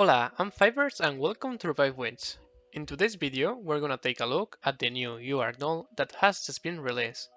Hola, I'm Fivers and welcome to Revive Wins. In today's video, we're gonna take a look at the new UR doll that has just been released.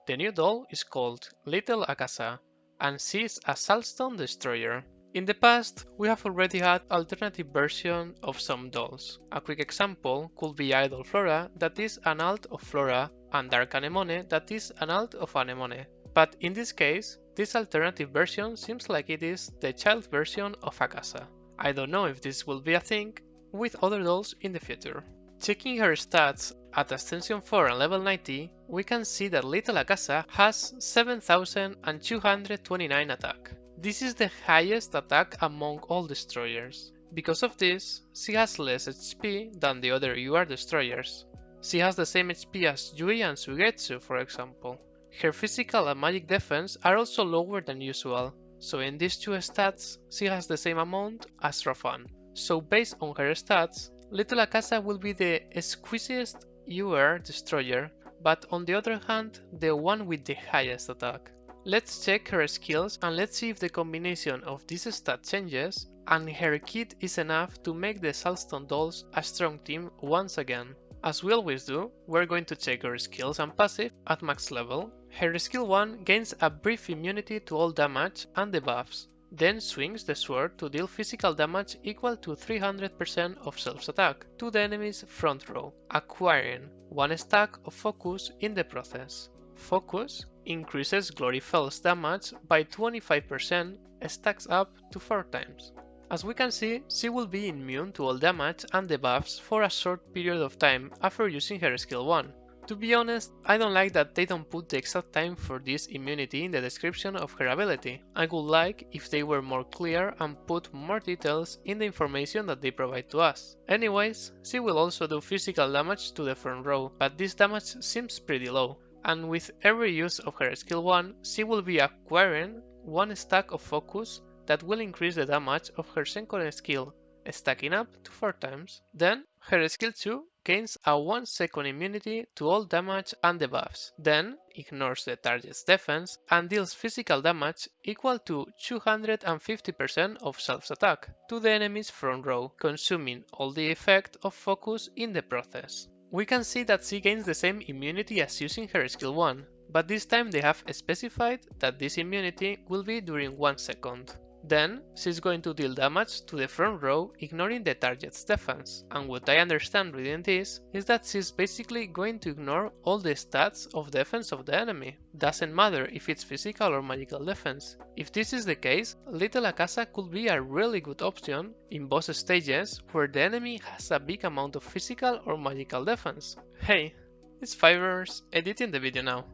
The new doll is called Little Akasha, and she's a Saltstone Destroyer. In the past, we have already had alternative versions of some dolls. A quick example could be Idol Flora, that is an alt of Flora, and Dark Anemone, that is an alt of Anemone. But in this case, this alternative version seems like it is the child version of Akasha. I don't know if this will be a thing with other dolls in the future. Checking her stats at Ascension 4 and level 90, we can see that Little Akasha has 7229 attack. This is the highest attack among all destroyers. Because of this, she has less HP than the other UR destroyers. She has the same HP as Yui and Suigetsu, for example. Her physical and magic defense are also lower than usual, so in these two stats, she has the same amount as Rafan. So based on her stats, Little Akasha will be the squeeziest UR destroyer, but on the other hand, the one with the highest attack. Let's check her skills and let's see if the combination of these stat changes and her kit is enough to make the Saltstone dolls a strong team once again. As we always do, we're going to check her skills and passive at max level. Her skill 1 gains a brief immunity to all damage and debuffs, then swings the sword to deal physical damage equal to 300% of self attack to the enemy's front row, acquiring 1 stack of focus in the process. Focus increases Glory Fell's damage by 25%, stacks up to 4 times. As we can see, she will be immune to all damage and debuffs for a short period of time after using her skill 1. To be honest, I don't like that they don't put the exact time for this immunity in the description of her ability. I would like if they were more clear and put more details in the information that they provide to us. Anyways, she will also do physical damage to the front row, but this damage seems pretty low. And with every use of her skill 1, she will be acquiring 1 stack of focus that will increase the damage of her second skill, stacking up to 4 times. Then, her skill 2 gains a 1 second immunity to all damage and debuffs, then ignores the target's defense and deals physical damage equal to 250% of self-attack to the enemy's front row, consuming all the effect of focus in the process. We can see that she gains the same immunity as using her skill 1, but this time they have specified that this immunity will be during 1 second. Then, she's going to deal damage to the front row ignoring the target's defense, and what I understand reading this is that she's basically going to ignore all the stats of defense of the enemy. Doesn't matter if it's physical or magical defense. If this is the case, Little Akasha could be a really good option in boss stages where the enemy has a big amount of physical or magical defense. Hey, it's Fivers editing the video now.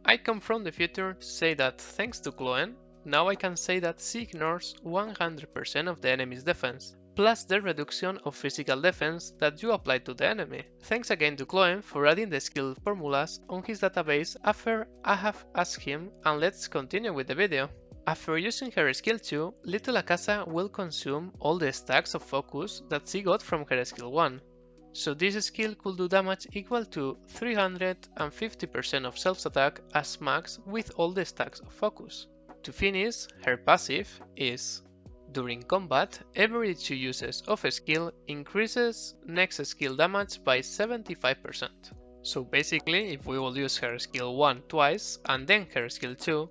I come from the future to say that thanks to Klöen, now I can say that she ignores 100% of the enemy's defense, plus the reduction of physical defense that you apply to the enemy. Thanks again to Klöen for adding the skill formulas on his database after I have asked him, and let's continue with the video. After using her skill 2, Little Akasha will consume all the stacks of focus that she got from her skill 1. So this skill could do damage equal to 350% of self-attack as max with all the stacks of focus. To finish, her passive is: during combat, every 2 uses of a skill increases next skill damage by 75%. So basically, if we will use her skill 1 twice and then her skill 2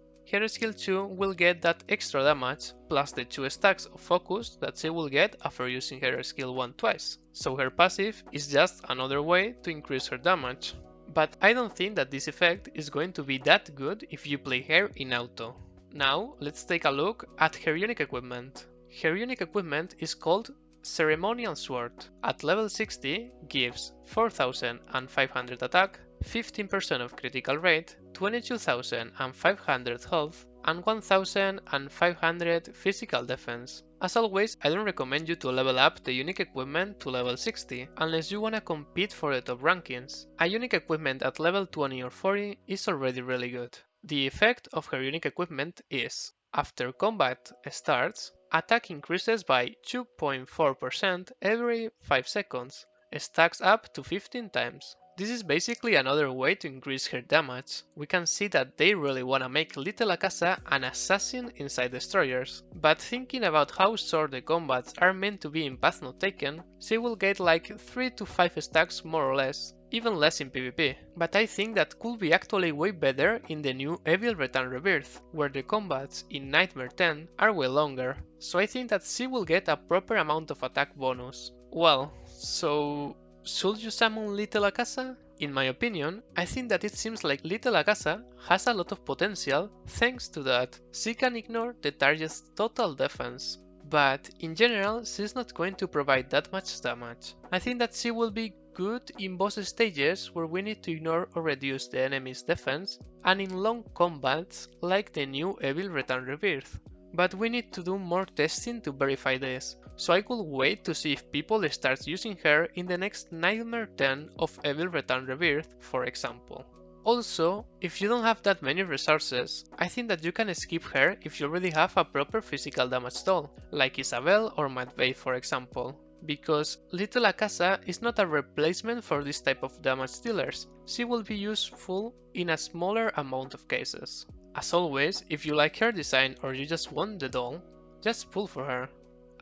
will get that extra damage plus the 2 stacks of focus that she will get after using her skill 1 twice. So her passive is just another way to increase her damage. But I don't think that this effect is going to be that good if you play her in auto. Now, let's take a look at her unique equipment. Her unique equipment is called Ceremonial Sword. At level 60, gives 4500 attack, 15% of critical rate, 22,500 health, and 1500 physical defense. As always, I don't recommend you to level up the unique equipment to level 60, unless you wanna compete for the top rankings. A unique equipment at level 20 or 40 is already really good. The effect of her unique equipment is: after combat starts, attack increases by 2.4% every 5 seconds, stacks up to 15 times. This is basically another way to increase her damage. We can see that they really wanna make Little Akasha an assassin inside destroyers. But thinking about how short the combats are meant to be in Path Not Taken, she will get like 3 to 5 stacks more or less, even less in PvP. But I think that could be actually way better in the new Evil Return Rebirth, where the combats in Nightmare 10 are way longer. So I think that she will get a proper amount of attack bonus. Well, so should you summon Little Akasha? In my opinion, I think that it seems like Little Akasha has a lot of potential thanks to that. She can ignore the target's total defense, but in general she's not going to provide that much damage. I think that she will be good in boss stages where we need to ignore or reduce the enemy's defense, and in long combats like the new Evil Return Rebirth. But we need to do more testing to verify this, so I could wait to see if people start using her in the next Nightmare 10 of Evil Return Rebirth, for example. Also, if you don't have that many resources, I think that you can skip her if you already have a proper physical damage doll, like Isabel or Matvey for example. Because Little Akasha is not a replacement for this type of damage dealers, she will be useful in a smaller amount of cases. As always, if you like her design or you just want the doll, just pull for her.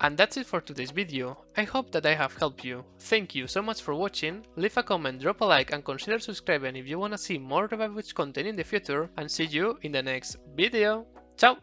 And that's it for today's video. I hope that I have helped you. Thank you so much for watching, leave a comment, drop a like and consider subscribing if you wanna see more Revive Witch content in the future, and see you in the next video. Ciao!